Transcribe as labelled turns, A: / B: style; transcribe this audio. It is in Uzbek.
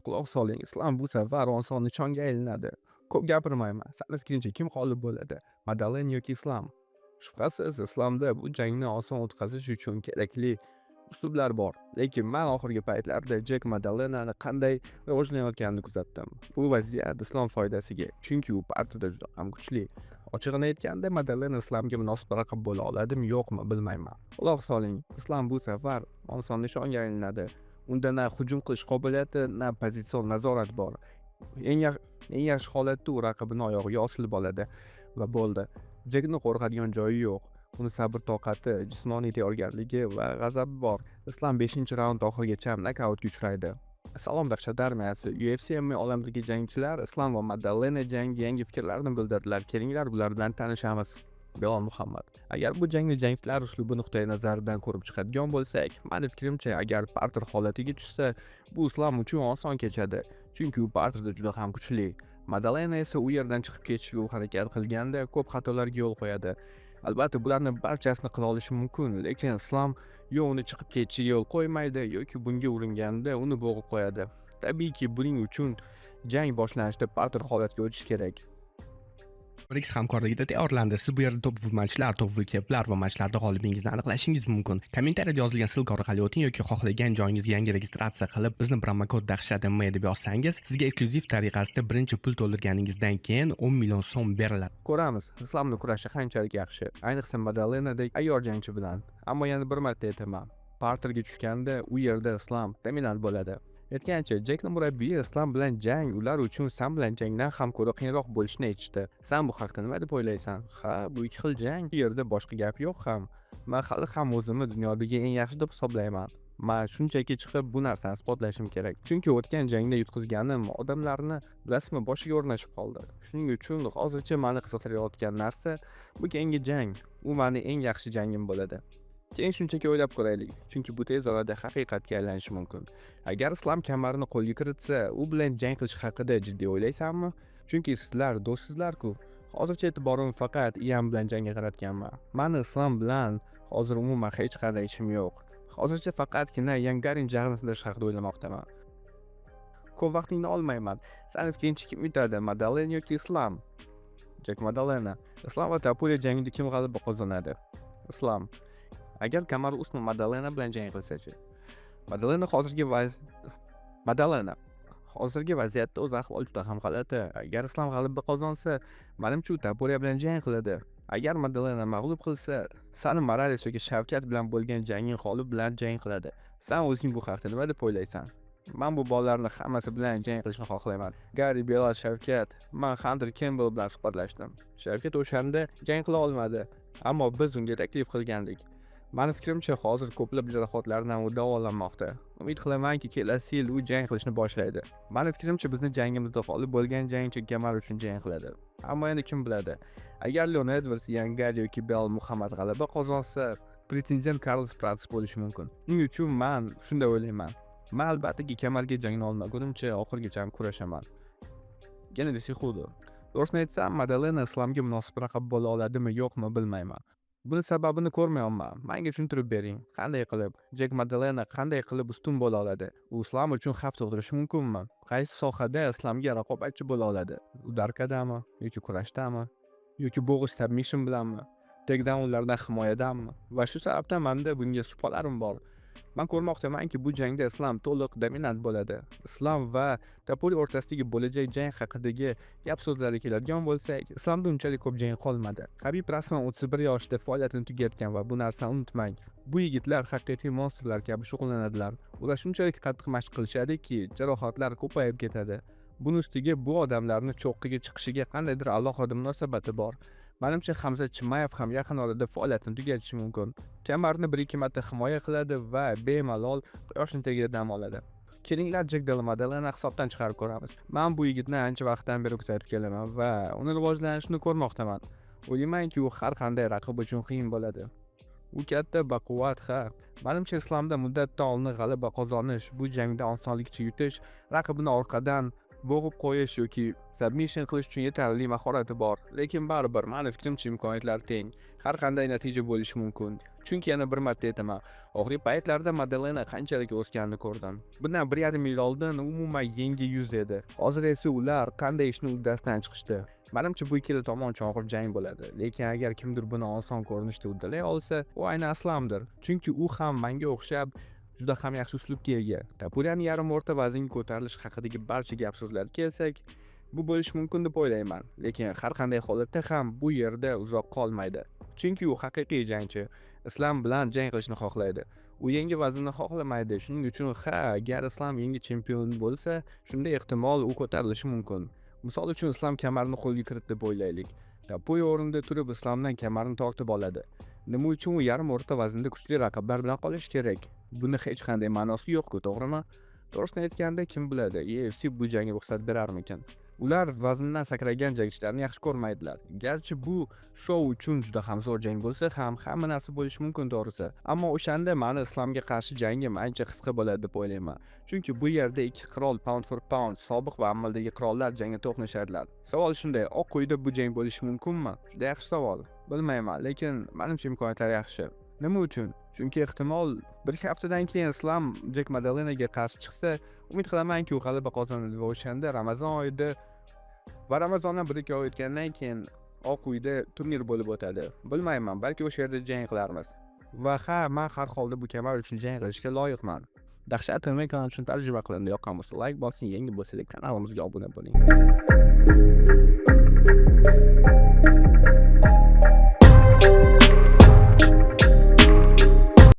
A: Quloq soling, islom bu safar oson nishonga aylanadi. Ko'p gapirmayman. Sani fikringcha kim g'olib bo'ladi? Madalen yoki islom? Shubhasiz, islomda bu jangni oson o'tkazish uchun kerakli uslublar bor. Lekin men oxirgi paytlarda Jack Madalenani qanday rivojlanayotganini kuzatdim. Bu vaziyat islom foydasiga, chunki u partiyada juda ham kuchli. Ochig'ini aytganda, Madalen islomga munosib raqib bo'la oladimi, yo'qmi bilmayman. Quloq soling, islom bu safar oson nishonga aylanadi. Unda na hujum qilish qobiliyati, na pozitsion nazorat bor. Eng yaxshi holatda u raqibini oyog'iga osilib oladi va bo'ldi. Jackni qo'rqadigan joyi yo'q. Uni sabr toqati, jismoniy tayyorgarligi va g'azabi bor. Islom 5-raund oxirigacha nokautga uchraydi. Salom dahshat armiyasi, UFC MMA olamidagi jangchilar Islom va Madalena jangi yangi fikrlarini bildirdilar. Kelinglar bular bilan tanishamiz. Belal Muhammad. Agar bu jangni jangchilar uslubi nuqtai nazaridan ko'rib chiqadigan bo'lsak, meni fikrimcha, agar Parter holatiga tushsa, bu Islom uchun oson kechadi, chunki u Parterda juda ham kuchli. Madalena esa u yerdan chiqib ketishga harakat qilganda ko'p xatolarga yo'l qo'yadi. Albatta, bularni barchasini qila olishi mumkin, lekin Islom yo uni chiqib ketishiga yo'l qo'ymaydi yoki bunga uringanda uni bo'g'ib qo'yadi. Tabiiyki, buning uchun jang boshlanishida Parter holatga o'tishi kerak.
B: BRICS hamkorligida tayyorlandi. Siz bu yerda top matchlar, top keplar va matchlarda g'olibingizni aniqlashingiz mumkin. Kommentariyada yozilgan ссылка orqali o'ting yoki xohlagan joyingizga yangi registratsiya qilib, bizni promokod dahshat MMA deb yozsangiz, sizga eksklyuziv tariqasida birinchi pul to'ldirganingizdan keyin 10 million so'm beriladi.
A: Ko'ramiz, islomni kurashi qanchalik yaxshi, ayniqsa Madalenadek ayyor jangchi bilan. Ammo yana bir marta aytaman, Parterga tushganda u yerda islom dominant bo'ladi. Aytgancha, Jackning murabbiyi islom bilan jang ular uchun san bilan jangdan ham ko'ra qiyinroq bo'lishini aytishdi. Sen bu haqda nima deb o'ylaysan? Ha, bu ikki xil jang. Bu yerda boshqa gap yo'q ham. Men hali ham o'zimni dunyodagi eng yaxshi deb hisoblayman. Men shunchaki chiqib bu narsani isbotlashim kerak. Chunki o'tgan jangda yutqizganim odamlarni bilasizmi boshiga o'rnashib qoldi. Shuning uchun hozircha meni qiziqtirayotgan narsa bu keyingi jang. U meni eng yaxshi jangim bo'ladi. Keyin shunchaki o'ylab ko'raylik, chunki bu tez orada haqiqatga aylanishi mumkin. Agar islom kamarini qo'lga kiritsa, u bilan jang qilish haqida jiddiy o'ylaysanmi? Chunki sizlar do'stsizlar-ku. Hozircha e'tiborimni faqat Ian bilan jangga qaratganman. Meni islom bilan hozir umuman hech qanday ishim yo'q. Hozircha faqatgina Yangarin jag'ini sindish haqida o'ylamoqdaman. Ko'p vaqtingni olmayman. Sani fikringcha kim yutadi, Madalen yoki islom? Jack Madalena. Islom va Topuria jangida kim g'alaba qozonadi? Islom. Agar Kamaru Usman Madalena bilan jang qilsa-chi? Madalena hozirgi vaziyatda o'z ahvoli juda ham g'alati. Agar islom g'alaba qozonsa, menimcha u Topuria bilan jang qiladi. Agar Madalena mag'lub qilsa, Sani Morales yoki Shavkat bilan bo'lgan jangning g'olib bilan jang qiladi. Sen o'zing bu haqda nima deb o'ylaysan? Men bu bolalarning hammasi bilan jang qilishni xohlayman. Gary Belal, Shavkat, men Hunter Campbell bilan suhbatlashdim. Shavkat o'shanda jang qila olmadi, ammo biz unga taklif qilgandik. Meni fikrimcha, hozir ko'plab jarohatlardan u davolanmoqda. Umid qilamanki, kelasi yil u jang qilishni boshlaydi. Meni fikrimcha, bizni jangimizda g'olib bo'lgan jangchi Kamaru uchun jang qiladi. Ammo endi kim biladi? Agar Leon Edwards, Yangar yoki Belal Muhammad g'alaba qozonsa, pretendent Carlos Prates bo'lishi mumkin. Shuning uchun men shunday o'ylayman. Men albatta kamarga jangni olmagunimcha oxirigacha kurashaman. Gennadiy Cejudo. To'g'risini aytsam, Madalena islomga munosib raqib bo'la oladimi, yo'qmi bilmayman. Buni sababini ko'rmayapman. Menga tushuntirib bering. Qanday qilib Jack Madalena qanday qilib ustun bo'la oladi? U islom uchun xavf tug'dirishi mumkinmi? Qaysi sohada islomga raqobatchi bo'la oladi? U darkadami yoki kurashdami yoki bo'g'ish submission bilanmi? Takedownlardan himoyadanmi? Va shu sababdan menda bunga shubhalarim bor. Men ko'rmoqdamanki, bu jangda islom to'liq dominant bo'ladi. Islom va Topuria o'rtasidagi bo'lajak jang haqidagi gap so'zlarga keladigan bo'lsak, islomda unchalik ko'p jang qolmadi. Habib rasman 31 yoshida faoliyatini tugatgan va bu narsani unutmang. Bu yigitlar haqiqiy monsterlar kabi shug'ullanadilar. Ular shunchalik qattiq mashq qilishadiki, jarohatlar ko'payib ketadi. Buning ustiga bu odamlarni cho'qqiga chiqishiga qandaydir alohida munosabati bor. Menimcha, Hamza Chimayev ham yaqin orada faoliyatini tugatishi mumkin. Kamarni 1-2 marta himoya qiladi va bemalol quyoshning tagida dam oladi. Kelinglar Jack Madalena hisobdan chiqarib ko'ramiz. Men bu yigitni ancha vaqtdan beri kuzatib kelaman va uni rivojlanishini ko'rmoqdaman. O'ylaymanki, u har qanday raqib uchun qiyin bo'ladi. U katta baquvvat ha. Menimcha, islomda muddatdan oldin g'alaba qozonish, bu jangda osonlikcha yutish, raqibini orqadan bo'g'ib qo'yish yoki submission qilish uchun yetarli mahorati bor, lekin baribir mani fikrimcha imkoniyatlar teng. Har qanday natija bo'lishi mumkin. Chunki yana bir marta aytaman, oxirgi paytlarda Madalena qanchalik o'sganini ko'rdim. Bundan 1,5 yil oldin umuman yangi yuz edi. Hozir esa ular qanday ishni uddasidan chiqishdi. Menimcha bu ikkala tomon uchun og'ir jang bo'ladi, lekin agar kimdir buni oson ko'rinishda uddalay olsa, u aynan Aslamdir. Chunki u ham menga o'xshab juda ham yaxshi uslubga ega. Tapuriyaning yarim o'rta vaznga ko'tarilish haqidagi barcha gap so'zlarga kelsak, bu bo'lishi mumkin deb o'ylayman, lekin har qanday holatda ham bu yerda uzoq qolmaydi. Chunki u haqiqiy jangchi, Islam bilan jang qilishni xohlaydi. U yangi vaznni xohlamaydi. Shuning uchun agar Islam yangi chempion bo'lsa, shunda ehtimol u ko'tarilishi mumkin. Misol uchun Islam kamarni qo'lga kiritdi deb o'ylaylik. Tapoya o'rinda turib Islomdan kamarni tortib oladi. Nima uchun u yarim o'rta vaznda kuchli raqiblar bilan qolishi kerak? Buni hech qanday ma'nosi yo'q-ku, to'g'rimi? To'g'risini aytganda, kim biladi, UFC bu jangga ruxsat berarmikan? Ular vazndan sakragan jangchilarni yaxshi ko'rmaydilar. Garchi bu shou uchun juda ham zo'r jang bo'lsa ham, hamma narsa bo'lishi mumkin to'g'risi. Ammo o'shanda meni Islomga qarshi jangim ancha qisqa bo'ladi deb o'ylayman. Chunki bu yerda ikki qirol pound for pound, sobiq va amaldagi qirollar jangga to'qnashadilar. Savol shunday, Oq uyda bu jang bo'lishi mumkinmi? Juda yaxshi savol. Bilmayman, lekin menimcha imkoniyatlar yaxshi. Nima uchun? Chunki ehtimol bir haftadan keyin Islam Jack Madalenaga qarshi chiqsa, umid qilamanki u g'alaba qozonadi va o'shanda Ramazon oyida va Ramazondan 1-2 oy o'tgandan keyin Oq uyda turnir bo'lib o'tadi. Bilmayman, balki o'sha yerda jang qilarmiz. Va men har holda bu kamar uchun jang qilishga loyiqman. Dahshat MMA kanali uchun tarjima qilindi. Yoqqan bo'lsa like bosing, yangi bo'lsangiz kanalimizga obuna bo'ling.